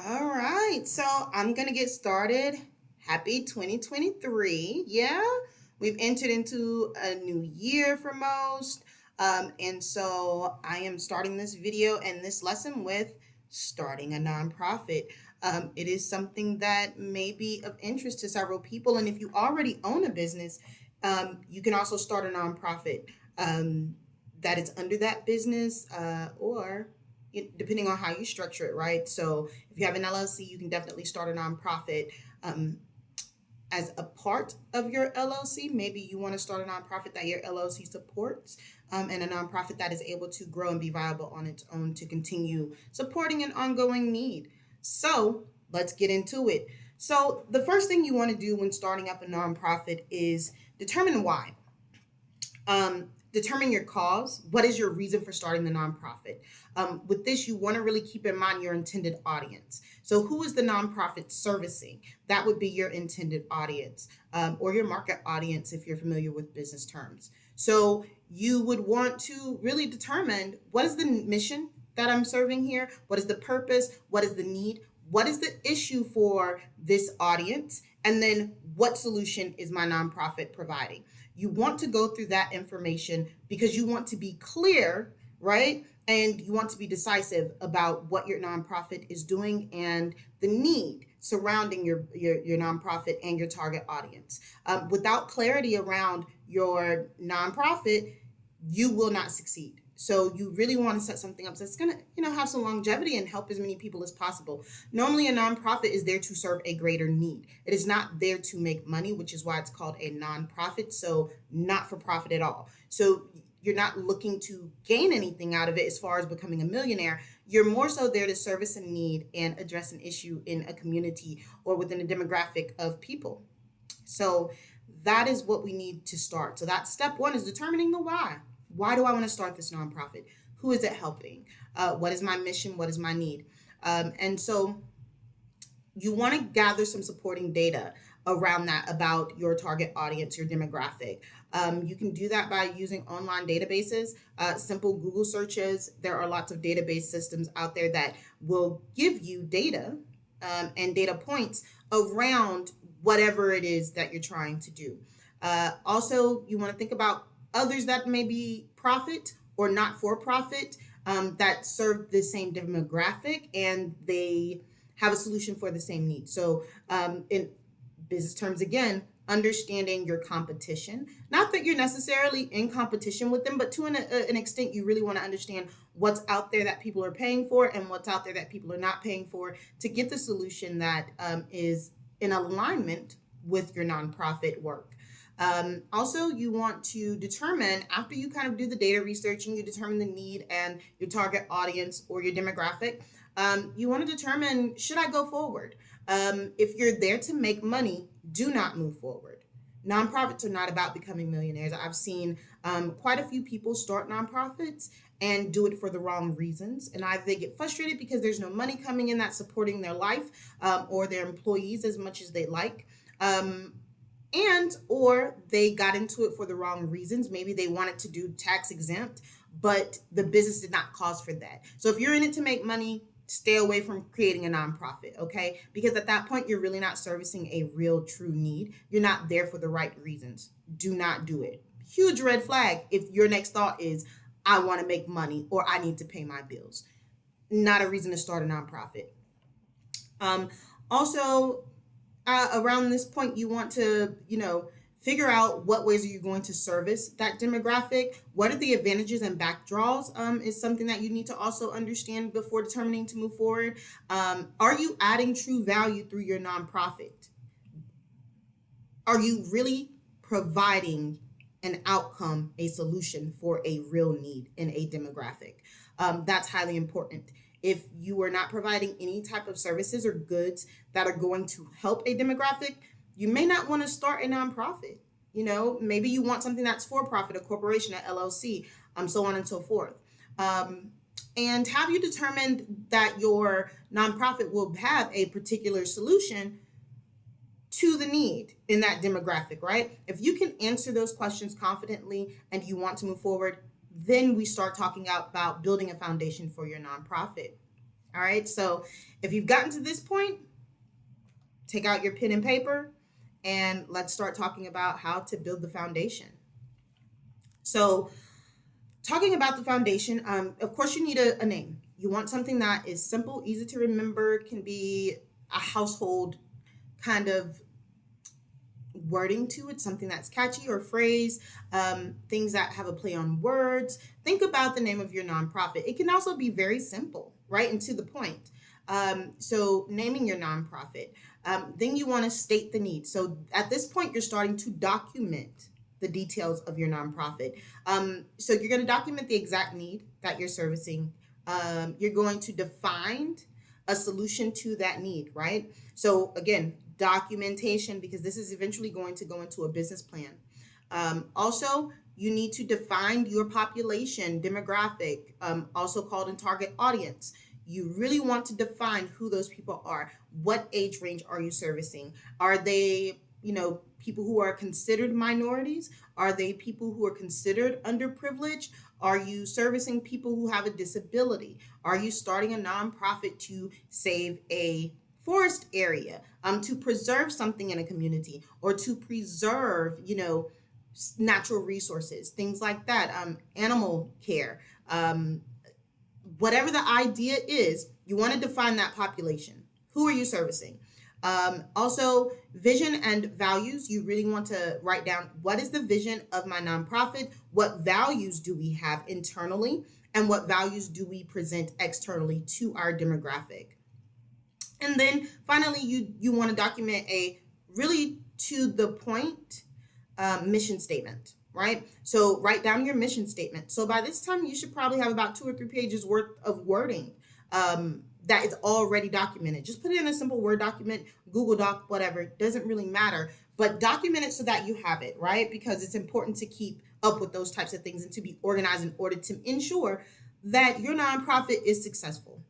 All right, so I'm gonna get started. Happy 2023. Yeah, we've entered into a new year for most. And so I am starting this video and this lesson with starting a nonprofit. It is something that may be of interest to several people. And if you already own a business, you can also start a nonprofit that is under that business or depending on how you structure it, right? So if you have an LLC, you can definitely start a nonprofit um, as a part of your LLC. Maybe you want to start a nonprofit that your LLC supports, and a nonprofit that is able to grow and be viable on its own to continue supporting an ongoing need. So let's get into it. So the first thing you want to do when starting up a nonprofit is determine why. Determine your cause. What is your reason for starting the nonprofit? With this, you want to really keep in mind your intended audience. So, who is the nonprofit servicing? That would be your intended audience, or your market audience if you're familiar with business terms. So, you would want to really determine what is the mission that I'm serving here? What is the purpose? What is the need? What is the issue for this audience? And then, what solution is my nonprofit providing? You want to go through that information because you want to be clear, right? And you want to be decisive about what your nonprofit is doing and the need surrounding your nonprofit and your target audience. Without clarity around your nonprofit, you will not succeed. So you really want to set something up that's going to, have some longevity and help as many people as possible. Normally, a nonprofit is there to serve a greater need. It is not there to make money, which is why it's called a nonprofit. So not for profit at all. So you're not looking to gain anything out of it as far as becoming a millionaire. You're more so there to service a need and address an issue in a community or within a demographic of people. So that is what we need to start. So that step one is determining the why. Why do I want to start this nonprofit? Who is it helping? What is my mission? What is my need? And so you want to gather some supporting data around that about your target audience, your demographic. You can do that by using online databases, simple Google searches. There are lots of database systems out there that will give you data and data points around whatever it is that you're trying to do. Also, you want to think about others that may be profit or not for profit that serve the same demographic and they have a solution for the same need. So, in business terms, again, understanding your competition. Not that you're necessarily in competition with them, but to an extent, you really want to understand what's out there that people are paying for and what's out there that people are not paying for to get the solution that is in alignment with your nonprofit work. Also, you want to determine, after you kind of do the data research and you determine the need and your target audience or your demographic, you want to determine, should I go forward? If you're there to make money, do not move forward. Nonprofits are not about becoming millionaires. I've seen quite a few people start nonprofits and do it for the wrong reasons. And either they get frustrated because there's no money coming in that's supporting their life or their employees as much as they like. And or they got into it for the wrong reasons. Maybe they wanted to do tax exempt, but the business did not cause for that. So if you're in it to make money, stay away from creating a nonprofit, okay? Because at that point, you're really not servicing a real true need. You're not there for the right reasons. Do not do it. Huge red flag if your next thought is, I want to make money or I need to pay my bills. Not a reason to start a nonprofit. Also, around this point, you want to, figure out what ways are you going to service that demographic. What are the advantages and backdraws is something that you need to also understand before determining to move forward. Are you adding true value through your nonprofit? Are you really providing an outcome, a solution for a real need in a demographic? That's highly important. If you are not providing any type of services or goods that are going to help a demographic, you may not want to start a nonprofit. Maybe you want something that's for profit, a corporation, an LLC, so on and so forth. And have you determined that your nonprofit will have a particular solution to the need in that demographic, right? If you can answer those questions confidently and you want to move forward, then we start talking about building a foundation for your nonprofit. All right. So if you've gotten to this point, take out your pen and paper and let's start talking about how to build the foundation. So, talking about the foundation, of course, you need a name. You want something that is simple, easy to remember, can be a household kind of wording to it, something that's catchy or phrase, things that have a play on words. Think about the name of your nonprofit. It can also be very simple, right? And to the point. So naming your nonprofit. Then you want to state the need. So at this point, you're starting to document the details of your nonprofit. So you're going to document the exact need that you're servicing. You're going to define a solution to that need, right? So again, documentation, because this is eventually going to go into a business plan. Also, you need to define your population demographic, also called in target audience. You really want to define who those people are. What age range are you servicing? Are they, people who are considered minorities? Are they people who are considered underprivileged? Are you servicing people who have a disability? Are you starting a nonprofit to save a forest area, to preserve something in a community, or to preserve, natural resources, things like that, animal care, whatever the idea is, you want to define that population. Who are you servicing? Also, vision and values. You really want to write down, what is the vision of my nonprofit? What values do we have internally? And what values do we present externally to our demographic? And then finally, you want to document a really to the point mission statement, right? So write down your mission statement. So by this time, you should probably have about 2 or 3 pages worth of wording that is already documented. Just put it in a simple Word document, Google Doc, whatever. It doesn't really matter. But document it so that you have it, right? Because it's important to keep up with those types of things and to be organized in order to ensure that your nonprofit is successful.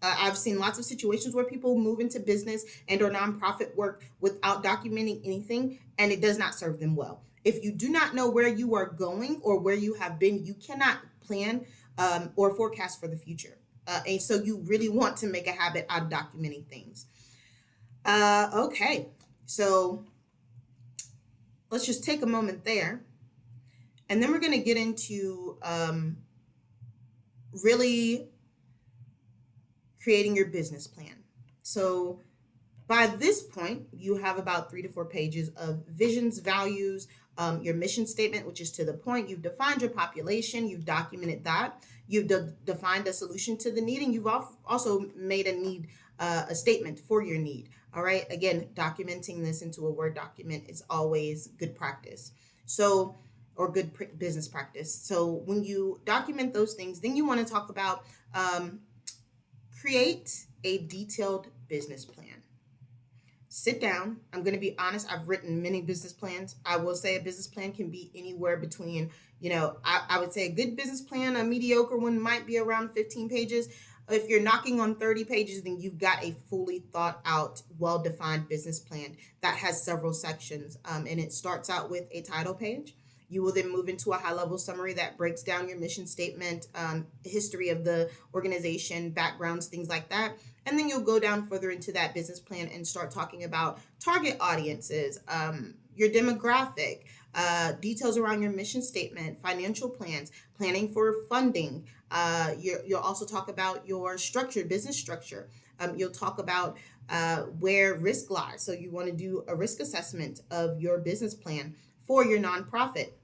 I've seen lots of situations where people move into business and or nonprofit work without documenting anything, and it does not serve them well. If you do not know where you are going or where you have been, you cannot plan or forecast for the future. And so you really want to make a habit out of documenting things. Okay, so let's just take a moment there. And then we're going to get into really creating your business plan. So by this point, you have about 3 to 4 pages of visions, values, your mission statement, which is to the point. You've defined your population. You've documented that. You've defined a solution to the need, and you've also made a statement for your need. All right. Again, documenting this into a Word document is always good practice. So, or good business practice. So when you document those things, then you want to talk about create a detailed business plan. Sit down. I'm going to be honest. I've written many business plans. I will say a business plan can be anywhere between, I would say a good business plan, a mediocre one might be around 15 pages. If you're knocking on 30 pages, then you've got a fully thought out, well-defined business plan that has several sections. And it starts out with a title page. You will then move into a high-level summary that breaks down your mission statement, history of the organization, backgrounds, things like that. And then you'll go down further into that business plan and start talking about target audiences, your demographic, details around your mission statement, financial plans, planning for funding. You'll also talk about your structure, business structure. You'll talk about where risk lies. So you want to do a risk assessment of your business plan for your nonprofit,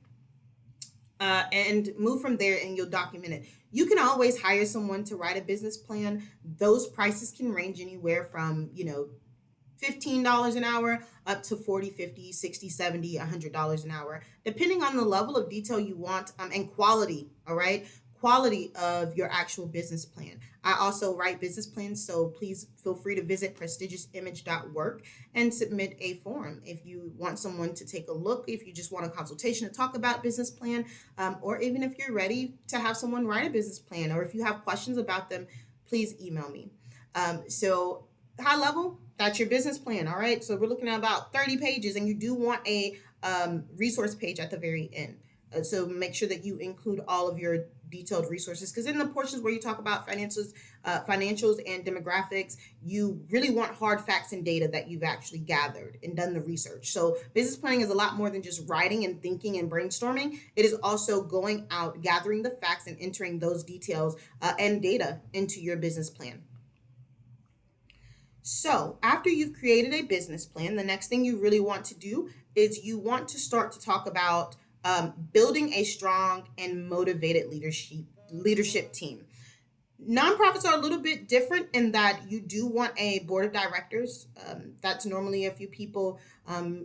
and move from there, and you'll document it. You can always hire someone to write a business plan. Those prices can range anywhere from, $15 an hour up to $40, $50, $60, $70, $100 an hour, depending on the level of detail you want, and quality, all right? Quality of your actual business plan. I also write business plans, so please feel free to visit prestigiousimage.work and submit a form if you want someone to take a look, if you just want a consultation to talk about business plan, or even if you're ready to have someone write a business plan, or if you have questions about them, please email me. So high level, that's your business plan, all right? So we're looking at about 30 pages, and you do want a resource page at the very end. So make sure that you include all of your detailed resources, because in the portions where you talk about financials and demographics, you really want hard facts and data that you've actually gathered and done the research. So business planning is a lot more than just writing and thinking and brainstorming. It is also going out, gathering the facts, and entering those details and data into your business plan. So after you've created a business plan, the next thing you really want to do is you want to start to talk about building a strong and motivated leadership team. Nonprofits are a little bit different in that you do want a board of directors. That's normally a few people.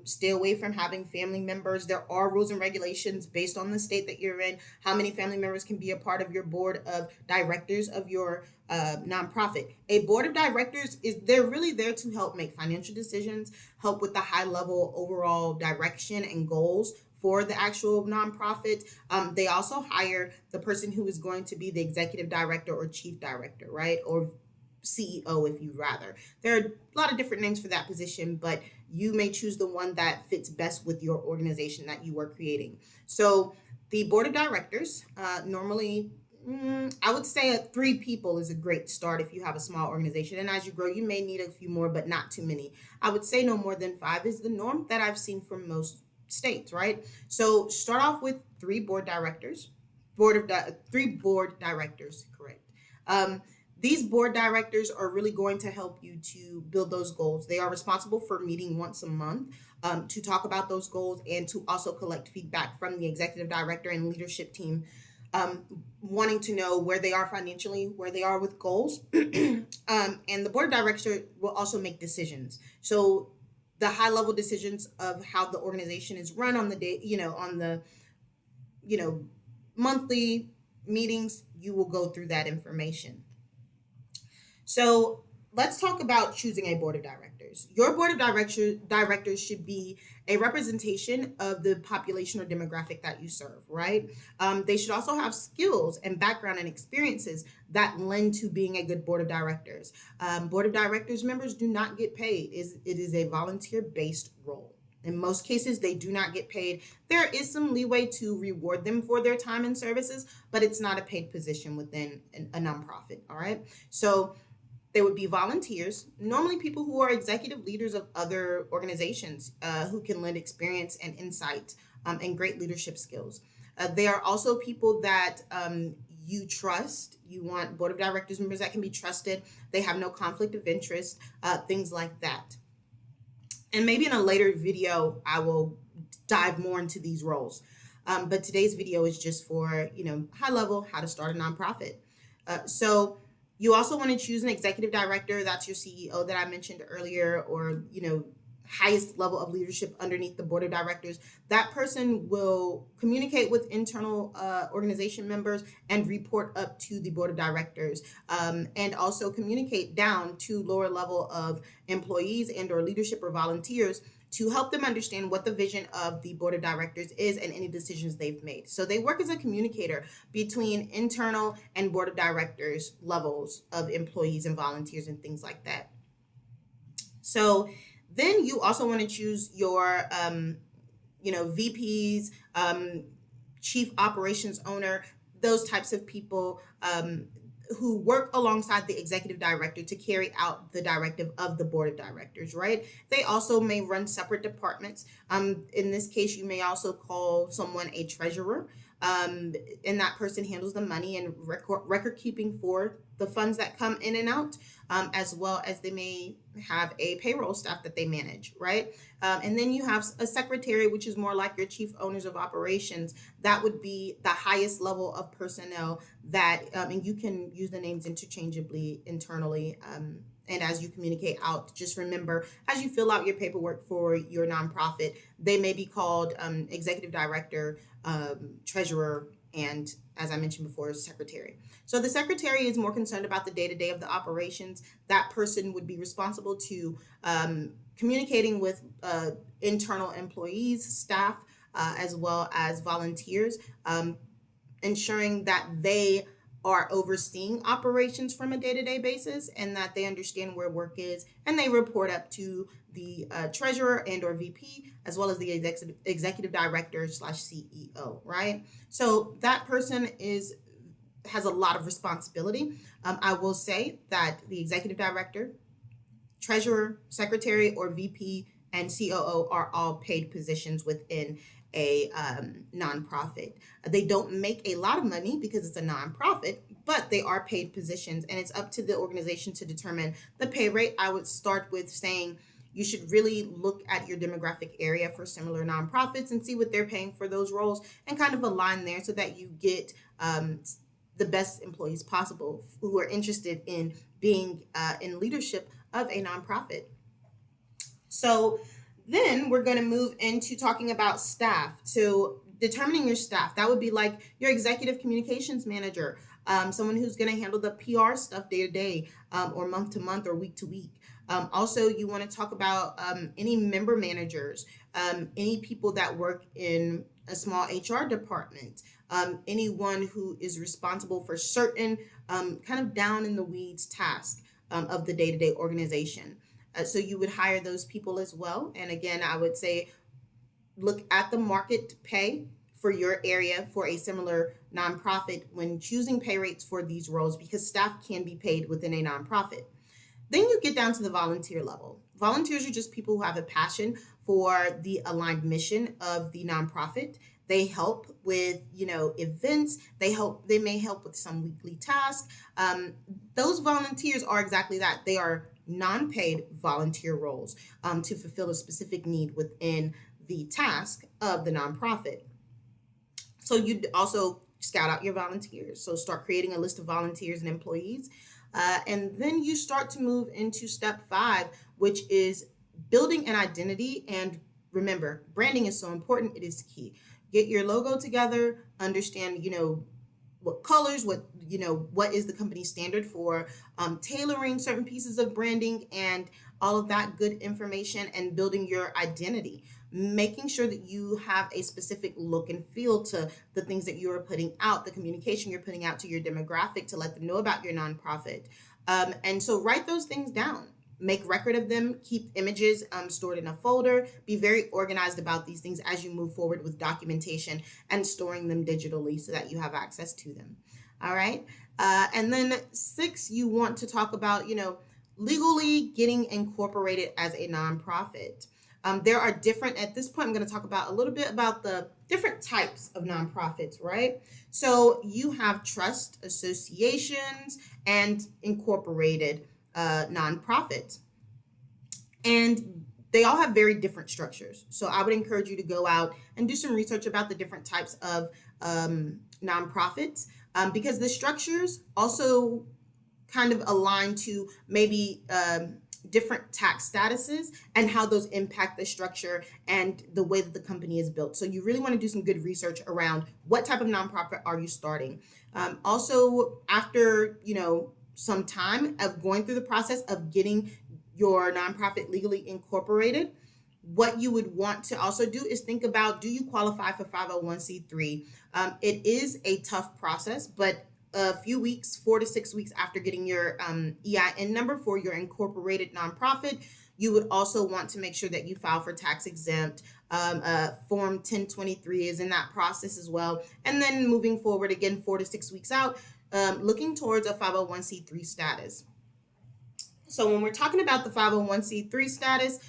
Stay away from having family members. There are rules and regulations based on the state that you're in, how many family members can be a part of your board of directors of your nonprofit. A board of directors they're really there to help make financial decisions, help with the high level overall direction and goals for the actual nonprofit. They also hire the person who is going to be the executive director or chief director, right? Or CEO, if you'd rather. There are a lot of different names for that position, but you may choose the one that fits best with your organization that you are creating. So the board of directors, normally, I would say 3 people is a great start if you have a small organization. And as you grow, you may need a few more, but not too many. I would say no more than 5 is the norm that I've seen from most states, right? So start off with 3 board directors, 3 board directors, correct. These board directors are really going to help you to build those goals. They are responsible for meeting once a month to talk about those goals and to also collect feedback from the executive director and leadership team, wanting to know where they are financially, where they are with goals. And the board of directors will also make decisions. So the high level decisions of how the organization is run on the day, on the, monthly meetings, you will go through that information. So let's talk about choosing a board of directors. Your board of directors should be a representation of the population or demographic that you serve, right? They should also have skills and background and experiences that lend to being a good board of directors. Board of directors members do not get paid. It is a volunteer-based role. In most cases, they do not get paid. There is some leeway to reward them for their time and services, but it's not a paid position within a nonprofit, all right? So they would be volunteers, normally people who are executive leaders of other organizations who can lend experience and insight and great leadership skills. They are also people that you trust. You want board of directors members that can be trusted. They have no conflict of interest, things like that. And maybe in a later video, I will dive more into these roles. But today's video is just for, high level, how to start a nonprofit. So you also want to choose an executive director. That's your CEO that I mentioned earlier, or, highest level of leadership underneath the board of directors. That person will communicate with internal organization members and report up to the board of directors, and also communicate down to lower level of employees and or leadership or volunteers to help them understand what the vision of the board of directors is and any decisions they've made. So they work as a communicator between internal and board of directors levels of employees and volunteers and things like that. So then you also want to choose your, VPs, chief operations owner, those types of people who work alongside the executive director to carry out the directive of the board of directors, right? They also may run separate departments. In this case, you may also call someone a treasurer, and that person handles the money and record keeping for the funds that come in and out, as well as they may have a payroll staff that they manage, right? And then you have a secretary, which is more like your chief owners of operations. That would be the highest level of personnel that, and you can use the names interchangeably internally. And as you communicate out, just remember, as you fill out your paperwork for your nonprofit, they may be called executive director, treasurer, and as I mentioned before, secretary. So the secretary is more concerned about the day-to-day of the operations. That person would be responsible to communicating with internal employees, staff, as well as volunteers, ensuring that they are overseeing operations from a day-to-day basis and that they understand where work is, and they report up to the treasurer and or VP, as well as the executive director / CEO, right? So that person is has a lot of responsibility. I will say that the executive director, treasurer, secretary, or VP and COO are all paid positions within a nonprofit. They don't make a lot of money because it's a nonprofit, but they are paid positions, and it's up to the organization to determine the pay rate. I would start with saying you should really look at your demographic area for similar nonprofits and see what they're paying for those roles and kind of align there so that you get the best employees possible who are interested in being in leadership of a nonprofit. So then we're going to move into talking about staff. So determining your staff, that would be like your executive communications manager, someone who's going to handle the PR stuff day to day, or month to month or week to week. Also, you want to talk about any member managers, any people that work in a small HR department, anyone who is responsible for certain kind of down in the weeds tasks of the day-to-day organization. So you would hire those people as well. And again, I would say look at the market pay for your area for a similar nonprofit when choosing pay rates for these roles, because staff can be paid within a nonprofit. Then you get down to the volunteer level. Volunteers are just people who have a passion for the aligned mission of the nonprofit. They help with, events. They may help with some weekly tasks. Those volunteers are exactly that. They are non-paid volunteer roles to fulfill a specific need within the task of the nonprofit. So you also scout out your volunteers. So start creating a list of volunteers and employees. And then you start to move into step 5, which is building an identity. And remember, branding is so important. It is key. Get your logo together, understand, what colors, what is the company standard for tailoring certain pieces of branding and all of that good information, and building your identity, making sure that you have a specific look and feel to the things that you're putting out, the communication you're putting out to your demographic to let them know about your nonprofit. And so write those things down. Make record of them, keep images stored in a folder, be very organized about these things as you move forward with documentation and storing them digitally so that you have access to them. All right. And then 6, you want to talk about, legally getting incorporated as a nonprofit. There are different, at this point, I'm going to talk about a little bit about the different types of nonprofits, right? So you have trust associations and incorporated nonprofits. And they all have very different structures. So I would encourage you to go out and do some research about the different types of nonprofits, because the structures also kind of align to maybe different tax statuses and how those impact the structure and the way that the company is built. So you really want to do some good research around what type of nonprofit are you starting. Also, after, some time of going through the process of getting your nonprofit legally incorporated, what you would want to also do is think about, do you qualify for 501c3? It is a tough process, but a few weeks, 4 to 6 weeks after getting your EIN number for your incorporated nonprofit, you would also want to make sure that you file for tax exempt. Form 1023 is in that process as well. And then moving forward again, 4 to 6 weeks out, looking towards a 501c3 status. So when we're talking about the 501c3 status,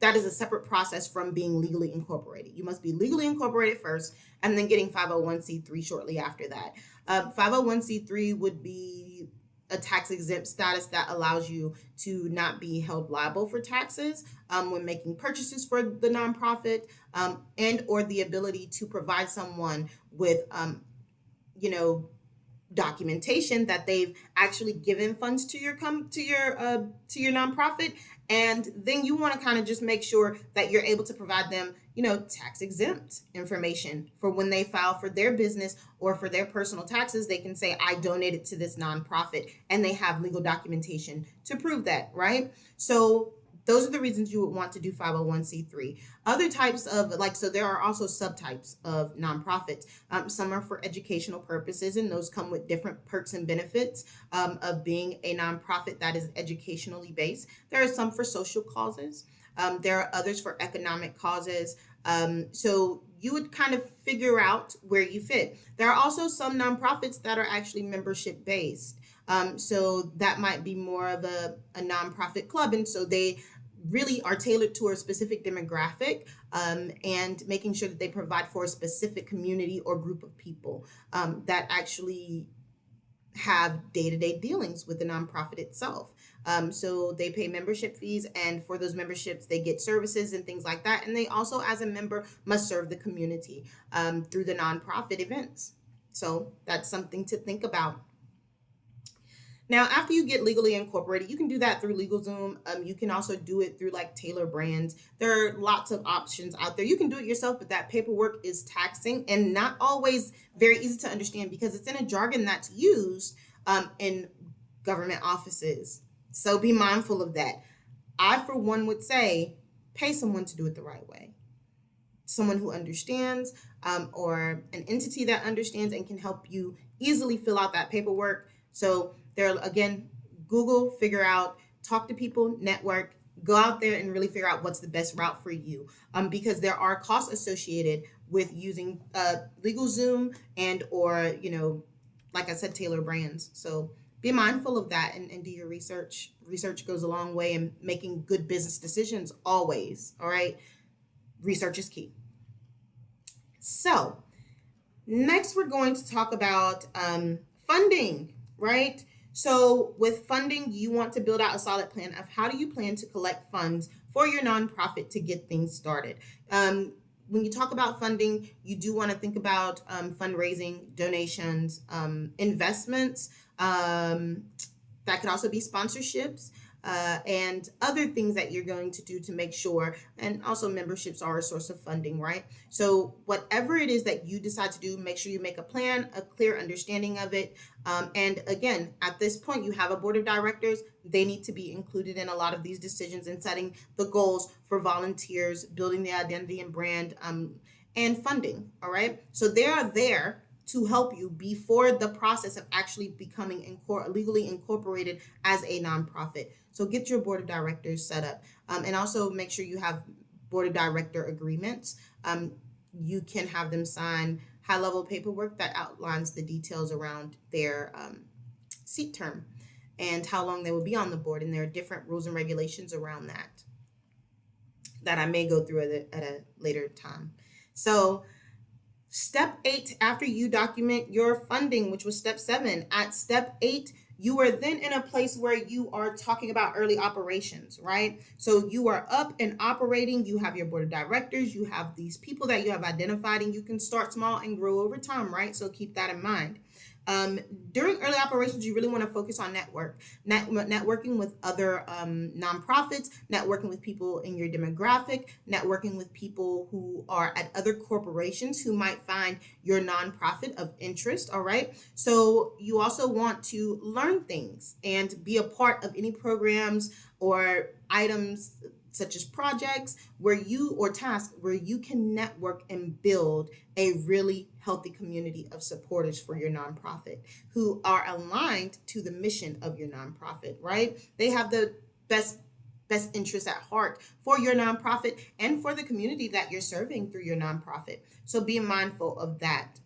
that is a separate process from being legally incorporated. You must be legally incorporated first and then getting 501c3 shortly after that. 501c3 would be a tax exempt status that allows you to not be held liable for taxes when making purchases for the nonprofit, and or the ability to provide someone with documentation that they've actually given funds to your nonprofit. And then you want to kind of just make sure that you're able to provide them, tax exempt information for when they file for their business or for their personal taxes. They can say, I donated to this nonprofit, and they have legal documentation to prove that, right? So those are the reasons you would want to do 501c3. Other types of, so there are also subtypes of nonprofits. Some are for educational purposes, and those come with different perks and benefits of being a nonprofit that is educationally based. There are some for social causes. There are others for economic causes. So you would kind of figure out where you fit. There are also some nonprofits that are actually membership based. So that might be more of a nonprofit club. And so they really are tailored to a specific demographic, and making sure that they provide for a specific community or group of people, that actually have day-to-day dealings with the nonprofit itself. So they pay membership fees, and for those memberships, they get services and things like that. And they also, as a member, must serve the community through the nonprofit events. So that's something to think about. Now, after you get legally incorporated, you can do that through LegalZoom. You can also do it through like Taylor Brands. There are lots of options out there. You can do it yourself, but that paperwork is taxing and not always very easy to understand because it's in a jargon that's used in government offices. So be mindful of that. I, for one, would say pay someone to do it the right way. Someone who understands, or an entity that understands and can help you easily fill out that paperwork. So there, again, Google, figure out, talk to people, network, go out there and really figure out what's the best route for you, because there are costs associated with using LegalZoom and or, like I said, Taylor Brands. So be mindful of that and do your research. Research goes a long way in making good business decisions always, all right? Research is key. So next we're going to talk about funding, right? So with funding, you want to build out a solid plan of how do you plan to collect funds for your nonprofit to get things started. When you talk about funding, you do want to think about fundraising, donations, investments. That could also be sponsorships, and other things that you're going to do to make sure, and also memberships are a source of funding, right? So whatever it is that you decide to do, make sure you make a plan, a clear understanding of it. And again, at this point, you have a board of directors. They need to be included in a lot of these decisions and setting the goals for volunteers, building the identity and brand, and funding, all right? So they are there to help you before the process of actually becoming legally incorporated as a nonprofit. So get your board of directors set up, and also make sure you have board of director agreements. You can have them sign high-level paperwork that outlines the details around their seat term and how long they will be on the board. And there are different rules and regulations around that I may go through at a later time. So step 8, after you document your funding, which was step 7, at step 8, you are then in a place where you are talking about early operations, right? So you are up and operating. You have your board of directors. You have these people that you have identified, and you can start small and grow over time, right? So keep that in mind. During early operations, you really want to focus on networking with other nonprofits, networking with people in your demographic, networking with people who are at other corporations who might find your nonprofit of interest, all right? So you also want to learn things and be a part of any programs or items such as projects or tasks where you can network and build a really healthy community of supporters for your nonprofit who are aligned to the mission of your nonprofit, right? They have the best interests at heart for your nonprofit and for the community that you're serving through your nonprofit. So be mindful of that.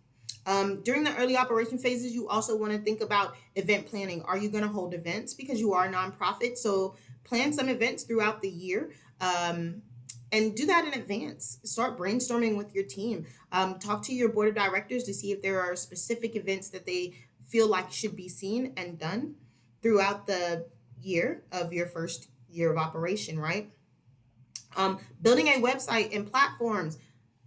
During the early operation phases, you also want to think about event planning. Are you going to hold events? Because you are a nonprofit, so plan some events throughout the year, and do that in advance. Start brainstorming with your team. Talk to your board of directors to see if there are specific events that they feel like should be seen and done throughout the year of your first year of operation, right? Building a website and platforms.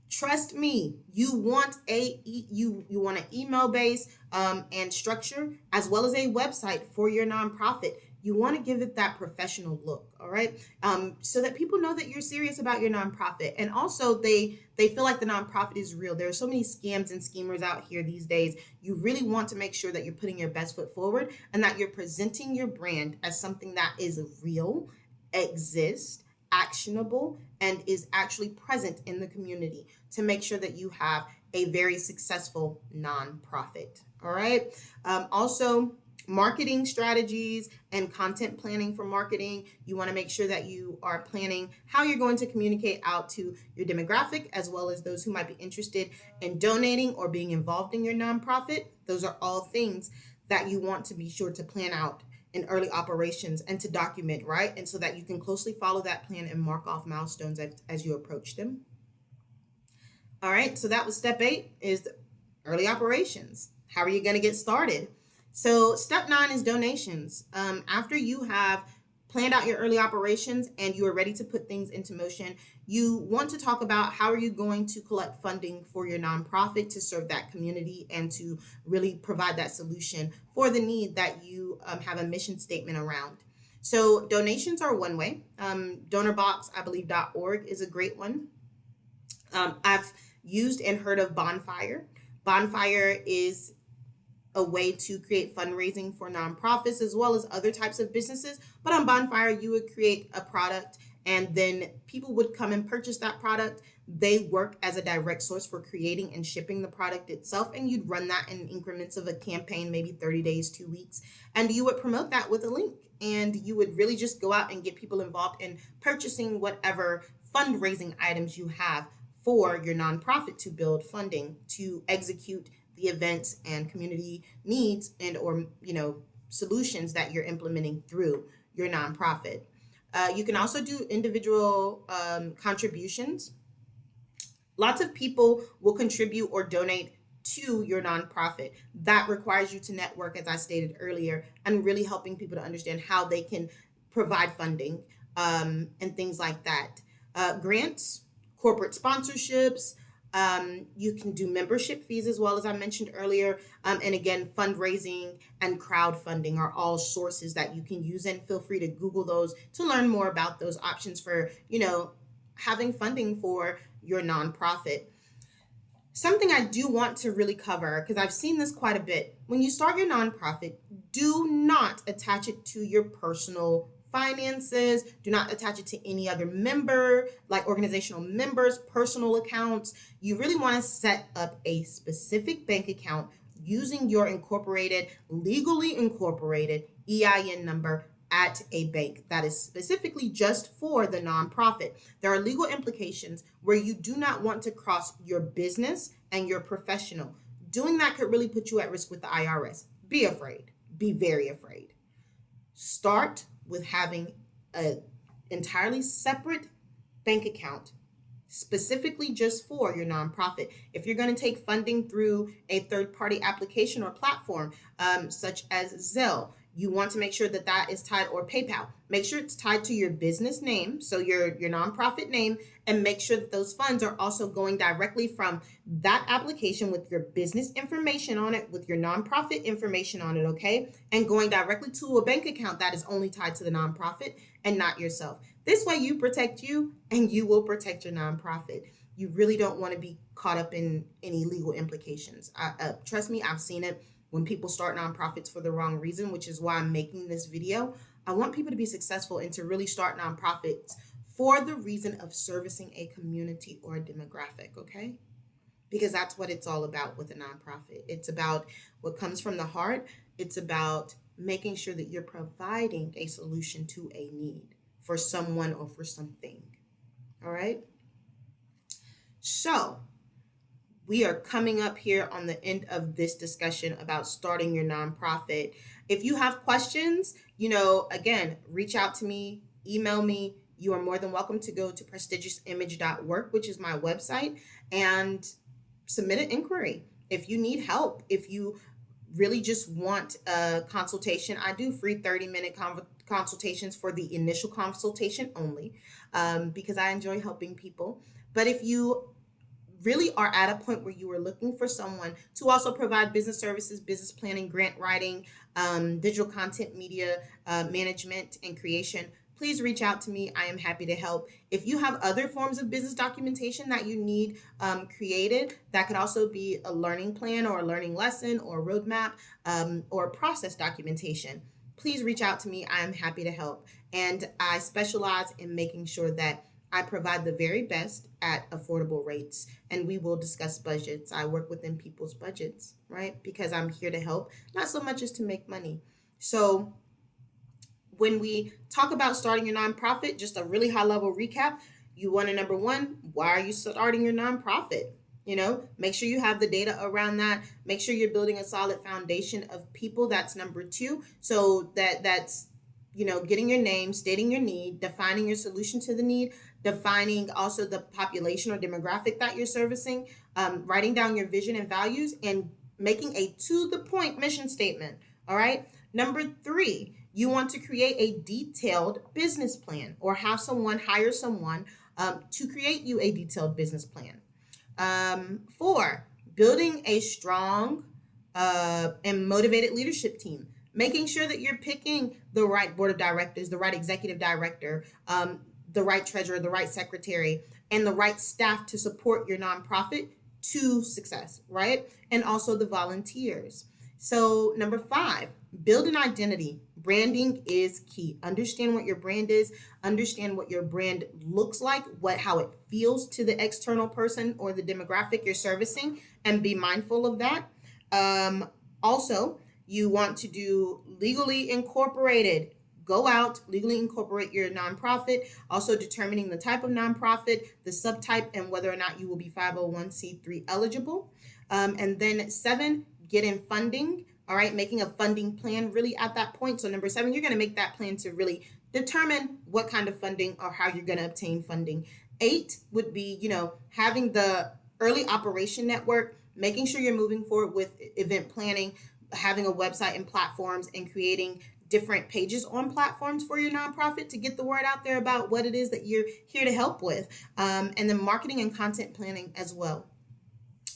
Trust me, you want you want an email base and structure, as well as a website for your nonprofit. You want to give it that professional look, all right? So that people know that you're serious about your nonprofit, and also they feel like the nonprofit is real. There are so many scams and schemers out here these days. You really want to make sure that you're putting your best foot forward and that you're presenting your brand as something that is real, exists, actionable, and is actually present in the community to make sure that you have a very successful nonprofit. All right. Also, marketing strategies and content planning for marketing. You want to make sure that you are planning how you're going to communicate out to your demographic as well as those who might be interested in donating or being involved in your nonprofit. Those are all things that you want to be sure to plan out in early operations and to document, right? And so that you can closely follow that plan and mark off milestones as you approach them. All right, so that was step 8 is early operations. How are you going to get started? So step 9 is donations. After you have planned out your early operations and you are ready to put things into motion, you want to talk about how are you going to collect funding for your nonprofit to serve that community and to really provide that solution for the need that you have a mission statement around. So donations are one way. Donorbox, I believe .org is a great one. I've used and heard of Bonfire. Bonfire is a way to create fundraising for nonprofits as well as other types of businesses. But on Bonfire, you would create a product and then people would come and purchase that product. They work as a direct source for creating and shipping the product itself. And you'd run that in increments of a campaign, maybe 30 days, 2 weeks. And you would promote that with a link. And you would really just go out and get people involved in purchasing whatever fundraising items you have for your nonprofit to build funding to execute the events and community needs and or solutions that you're implementing through your nonprofit. You can also do individual contributions. Lots of people will contribute or donate to your nonprofit. That requires you to network, as I stated earlier, and really helping people to understand how they can provide funding and things like that. Grants, corporate sponsorships. You can do membership fees as well, as I mentioned earlier. And again, fundraising and crowdfunding are all sources that you can use, and feel free to Google those to learn more about those options for, having funding for your nonprofit. Something I do want to really cover, because I've seen this quite a bit. When you start your nonprofit, do not attach it to your personal finances. Do not attach it to any other member, like organizational members' personal accounts. You really want to set up a specific bank account using your legally incorporated EIN number at a bank that is specifically just for the nonprofit. There are legal implications where you do not want to cross your business and your professional. Doing that could really put you at risk with the IRS. Be afraid. Be very afraid. Start with having an entirely separate bank account specifically just for your nonprofit. If you're going to take funding through a third-party application or platform, such as Zelle, you want to make sure that that is tied, or PayPal. Make sure it's tied to your business name, so your nonprofit name, and make sure that those funds are also going directly from that application with your business information on it, with your nonprofit information on it, okay? And going directly to a bank account that is only tied to the nonprofit and not yourself. This way you protect you and you will protect your nonprofit. You really don't want to be caught up in any legal implications. Trust me, I've seen it. When people start nonprofits for the wrong reason, which is why I'm making this video. I want people to be successful and to really start nonprofits for the reason of servicing a community or a demographic, okay? Because that's what it's all about with a nonprofit. It's about what comes from the heart. It's about making sure that you're providing a solution to a need for someone or for something, all right? So, we are coming up here on the end of this discussion about starting your nonprofit. If you have questions, again, reach out to me, email me. You are more than welcome to go to prestigiousImage.work, which is my website, and submit an inquiry. If you need help, if you really just want a consultation, I do free 30-minute consultations for the initial consultation only, because I enjoy helping people. But if you really are at a point where you are looking for someone to also provide business services, business planning, grant writing, digital content, media management, and creation, please reach out to me. I am happy to help. If you have other forms of business documentation that you need created, that could also be a learning plan or a learning lesson or a roadmap or process documentation, please reach out to me. I am happy to help. And I specialize in making sure that I provide the very best at affordable rates, and we will discuss budgets. I work within people's budgets, right? Because I'm here to help, not so much as to make money. So when we talk about starting your nonprofit, just a really high level recap, you want to, number one, why are you starting your nonprofit? Make sure you have the data around that. Make sure you're building a solid foundation of people. That's number two. So that's getting your name, stating your need, defining your solution to the need, defining also the population or demographic that you're servicing, writing down your vision and values, and making a to the point mission statement. All right. Number three, you want to create a detailed business plan, or have someone hire someone to create you a detailed business plan. Four, building a strong and motivated leadership team, making sure that you're picking the right board of directors, the right executive director, the right treasurer, the right secretary, and the right staff to support your nonprofit to success, right? And also the volunteers. So, number five, build an identity. Branding is key. Understand what your brand is, understand what your brand looks like, how it feels to the external person or the demographic you're servicing, and be mindful of that. Also, you want to do legally incorporated. Go out, legally incorporate your nonprofit. Also, determining the type of nonprofit, the subtype, and whether or not you will be 501c3 eligible. And then seven, get in funding. All right, making a funding plan really at that point. So number seven, you're going to make that plan to really determine what kind of funding or how you're going to obtain funding. Eight would be, having the early operation network, making sure you're moving forward with event planning, having a website and platforms, and creating different pages on platforms for your nonprofit to get the word out there about what it is that you're here to help with. And then marketing and content planning as well.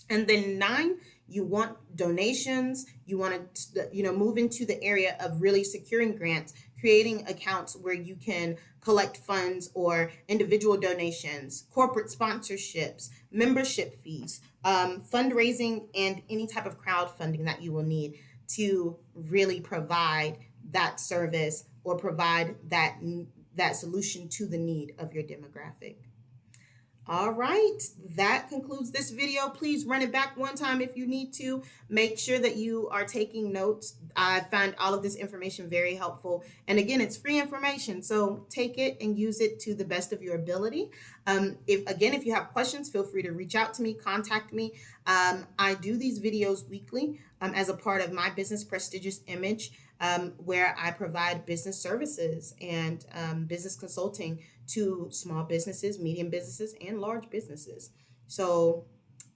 And then nine, you want donations. You want to, move into the area of really securing grants, creating accounts where you can collect funds or individual donations, corporate sponsorships, membership fees, fundraising, and any type of crowdfunding that you will need to really provide that service or provide that solution to the need of your demographic. All right, that concludes this video. Please run it back one time if you need to. Make sure that you are taking notes. I found all of this information very helpful. And again, it's free information, so take it and use it to the best of your ability. If you have questions, feel free to reach out to me, contact me. I do these videos weekly as a part of my business, Prestigious Image, where I provide business services and business consulting to small businesses, medium businesses, and large businesses. So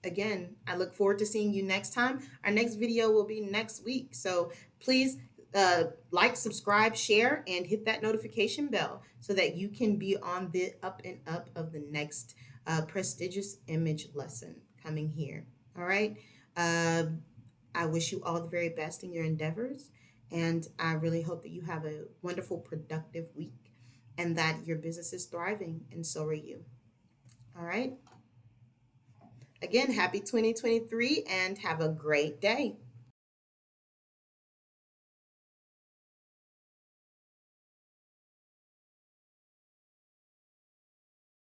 again, I look forward to seeing you next time. Our next video will be next week. So please like, subscribe, share, and hit that notification bell so that you can be on the up and up of the next Prestigious Image lesson coming here. All right. I wish you all the very best in your endeavors. And I really hope that you have a wonderful, productive week and that your business is thriving, and so are you. All right. Again, happy 2023 and have a great day.